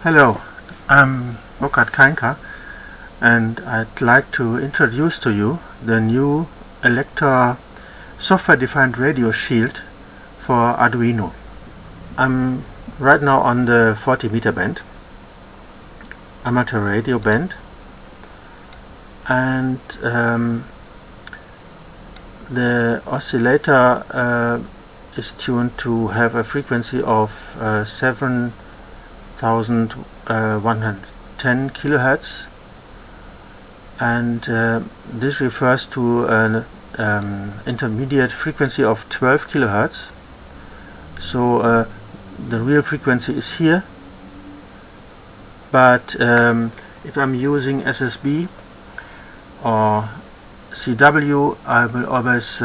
Hello, I'm Burkhard Keinka, and I'd like to introduce to you the new Elektor software-defined radio shield for Arduino. I'm right now on the 40 meter band, amateur radio band, and the oscillator is tuned to have a frequency of 7,110 kilohertz, and this refers to an intermediate frequency of 12 kilohertz. So the real frequency is here, but if I'm using SSB or CW, I will always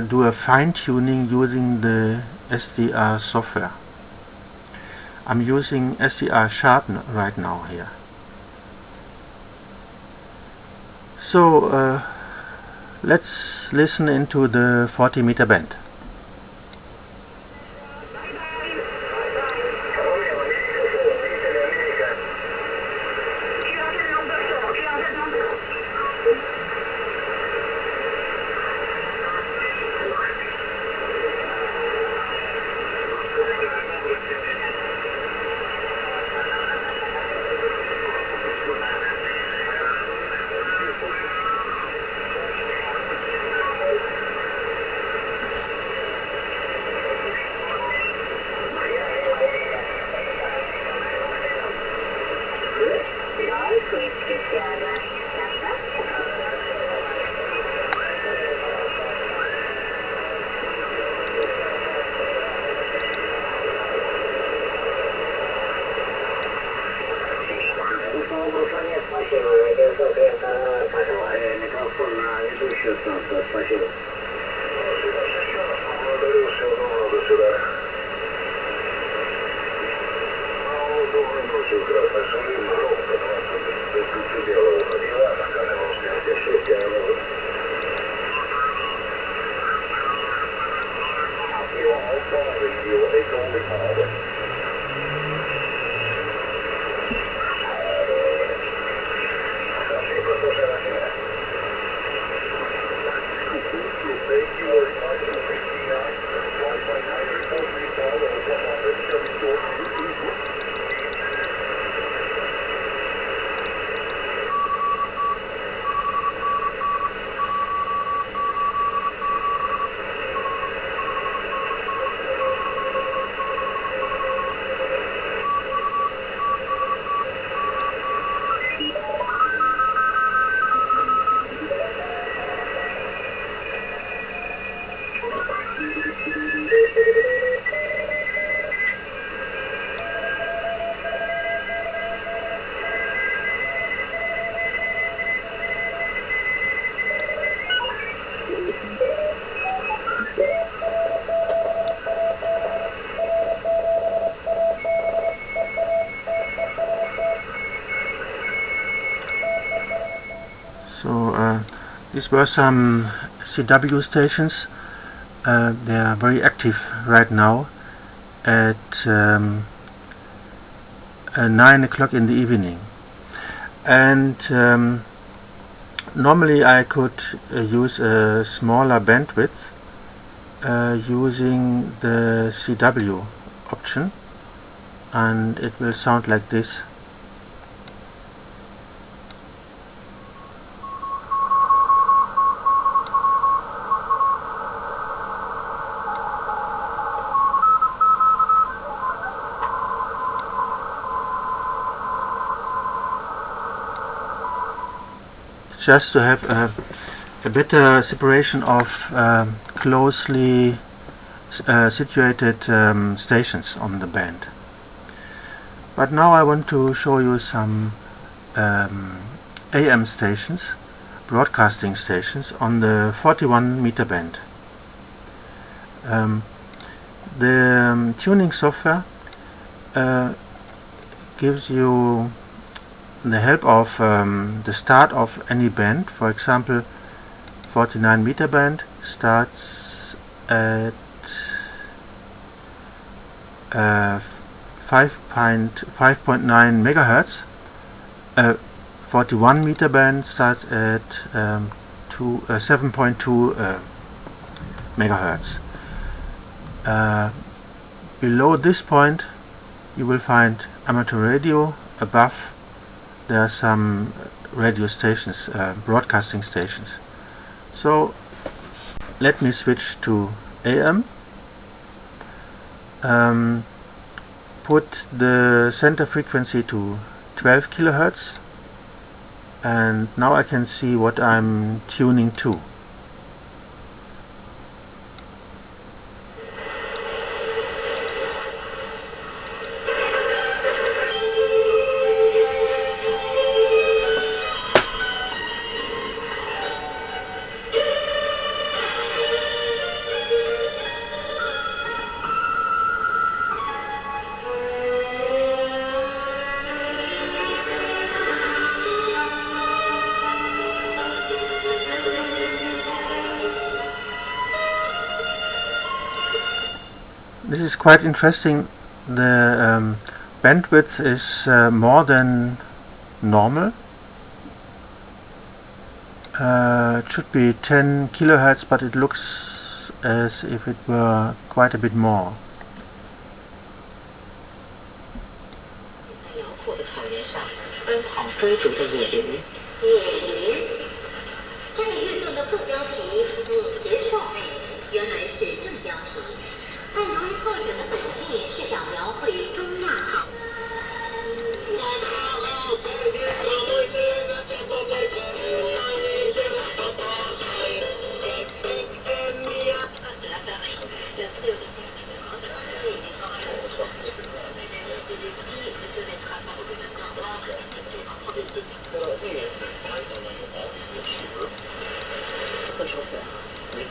do a fine-tuning using the SDR software. I'm using SDR Shield right now here. So let's listen into the 40 meter band. So these were some CW stations. They are very active right now at 9 o'clock in the evening. And normally I could use a smaller bandwidth using the CW option, and it will sound like this. Just to have a better separation of closely situated stations on the band. But now I want to show you some AM stations, broadcasting stations on the 41 meter band. The tuning software gives you the help of the start of any band. For example, 49 meter band starts at 5.9 megahertz. 41 meter band starts at 7.2 megahertz. Below this point you will find amateur radio. Above there are some radio stations, broadcasting stations. So let me switch to AM. Put the center frequency to 12 kilohertz, and now I can see what I'm tuning to. This is quite interesting. The bandwidth is more than normal. It should be 10 kilohertz, but it looks as if it were quite a bit more.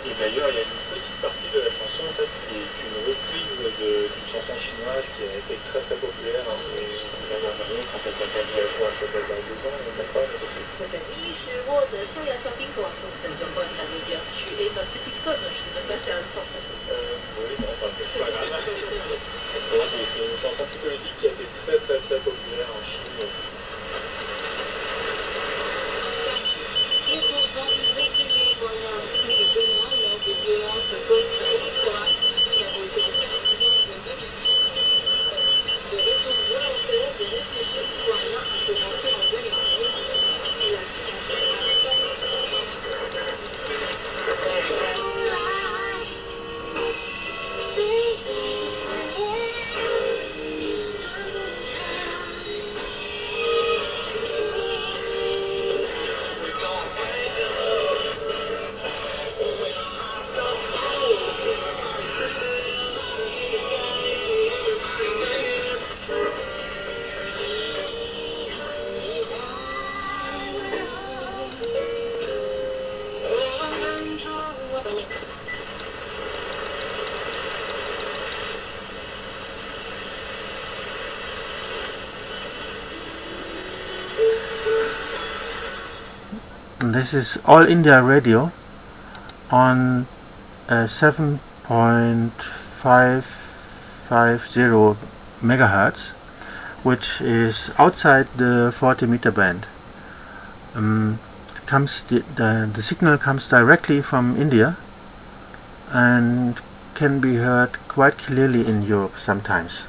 Et d'ailleurs, il y a une petite partie de la chanson en fait, qui est une reprise d'une chanson chinoise qui a été très très populaire ces dernières années, quand elle s'appelle Il y a 2 ans, d'accord, mais c'est tout. Oui, bon, enfin, c'est pas grave. C'est une chanson mythologique qui a été très très très populaire en Chine. This is All India Radio on 7.550 megahertz, which is outside the 40 meter band. The signal comes directly from India and can be heard quite clearly in Europe sometimes.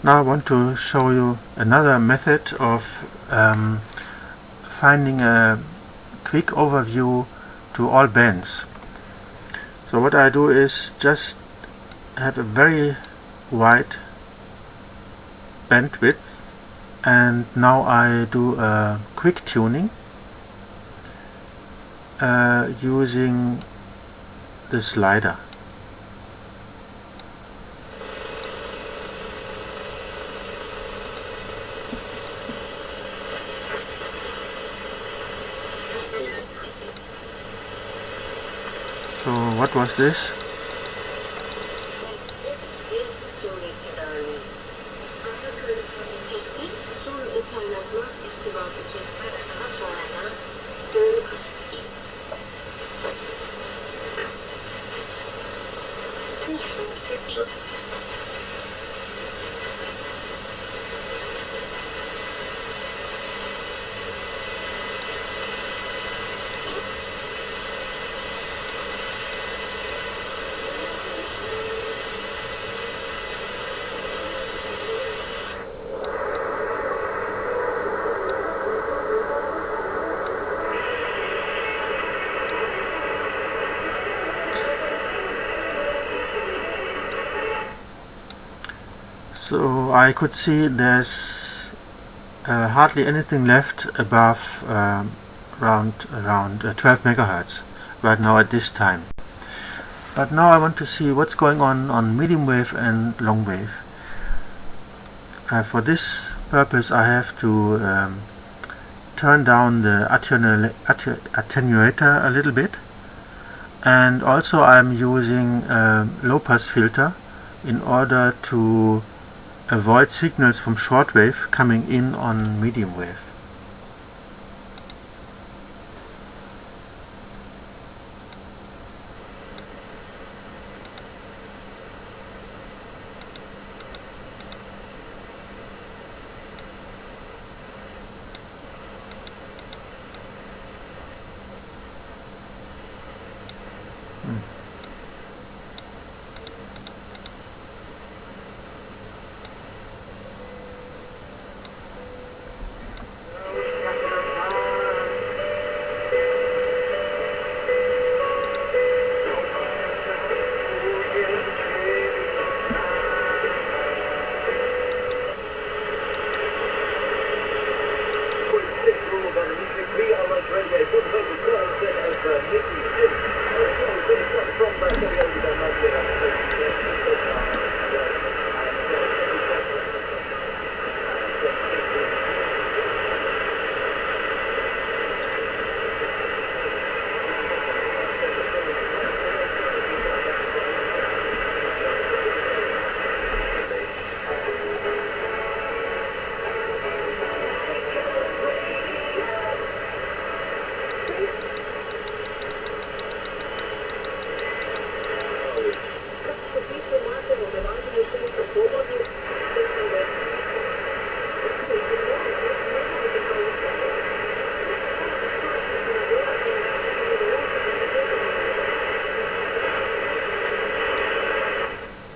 Now I want to show you another method of finding a quick overview to all bands. So what I do is just have a very wide bandwidth, and now I do a quick tuning using the slider. So what was this? So I could see there's hardly anything left above around 12 megahertz right now at this time. But now I want to see what's going on medium wave and long wave. For this purpose I have to turn down the attenuator a little bit, and also I'm using a low pass filter in order to avoid signals from shortwave coming in on medium wave.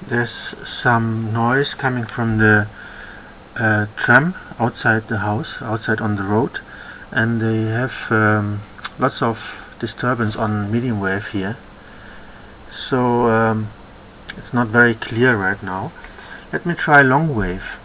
There's some noise coming from the tram outside the house, outside on the road, and they have lots of disturbance on medium wave here, so it's not very clear right now. Let me try long wave.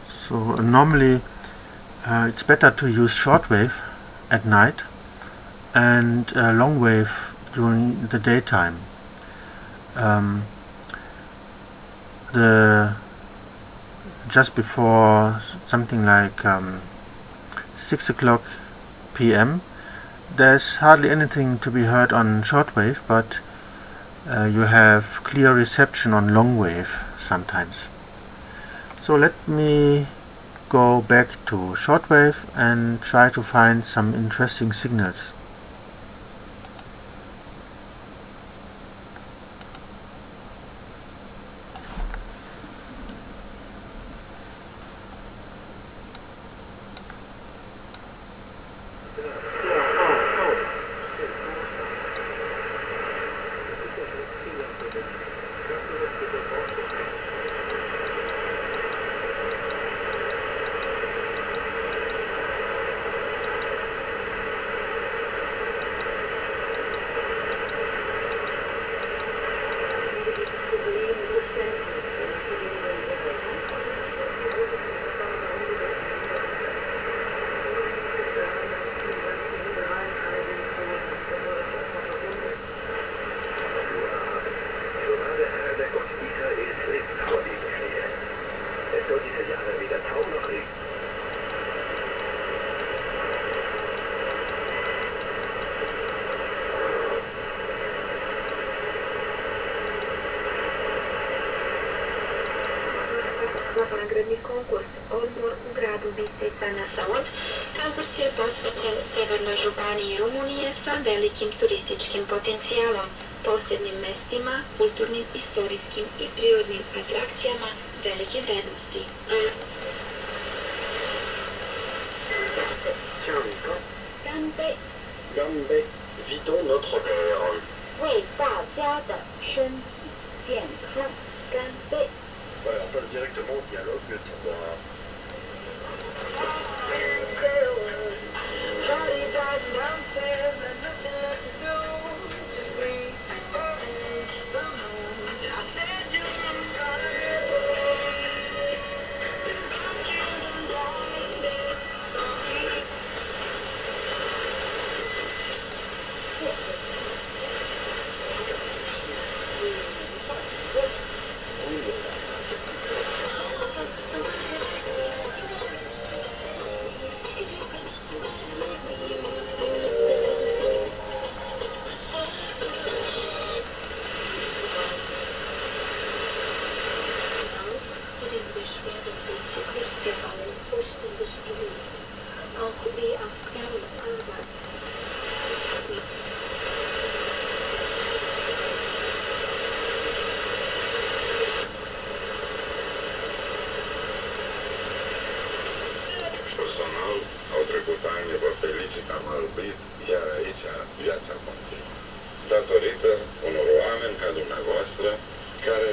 So normally it's better to use shortwave at night and long wave during the daytime. The just before something like 6 o'clock p.m. There's hardly anything to be heard on shortwave, but you have clear reception on long wave sometimes. So let me go back to shortwave and try to find some interesting signals. Nagradný konkurs odbor gradu Bistrica na Savod. Konkurs je posvećen Severnoj županiji Rumunije sa velikim turističkim potencijalom, posebnim mestima, kulturnim, istorijskim i prirodnim atrakcijama velike vrednosti. Gambe, vidons notre verre. 为大家的身体健康干杯。 Voilà, on passe directement au dialogue 3. Personal, au trecut ani, vă felicit, am albit, iar aici viața continuă. Datorită unor oameni ca dumneavoastră, care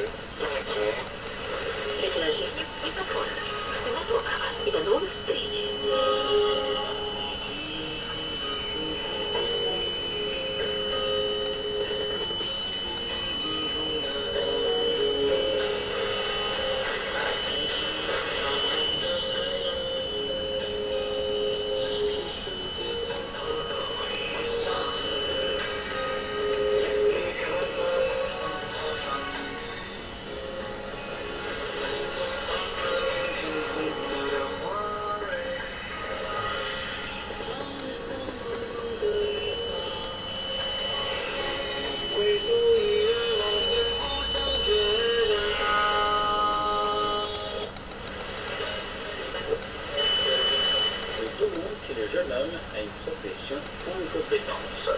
le jeune homme a une profession ou une compétence.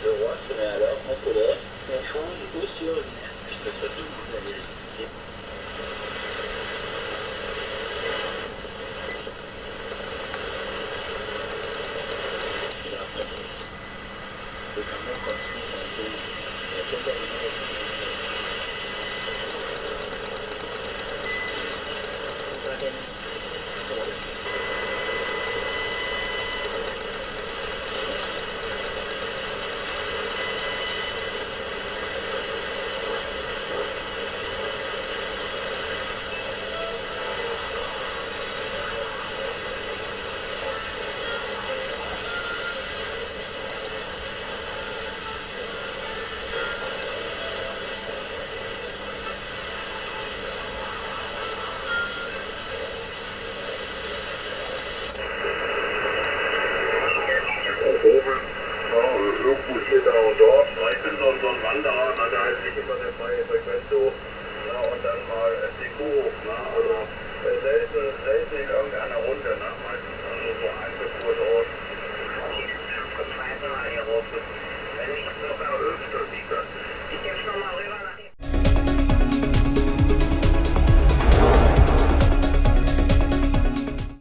Le roi se met alors en colère et change aussi ordinaire. Je te souhaite tout le monde.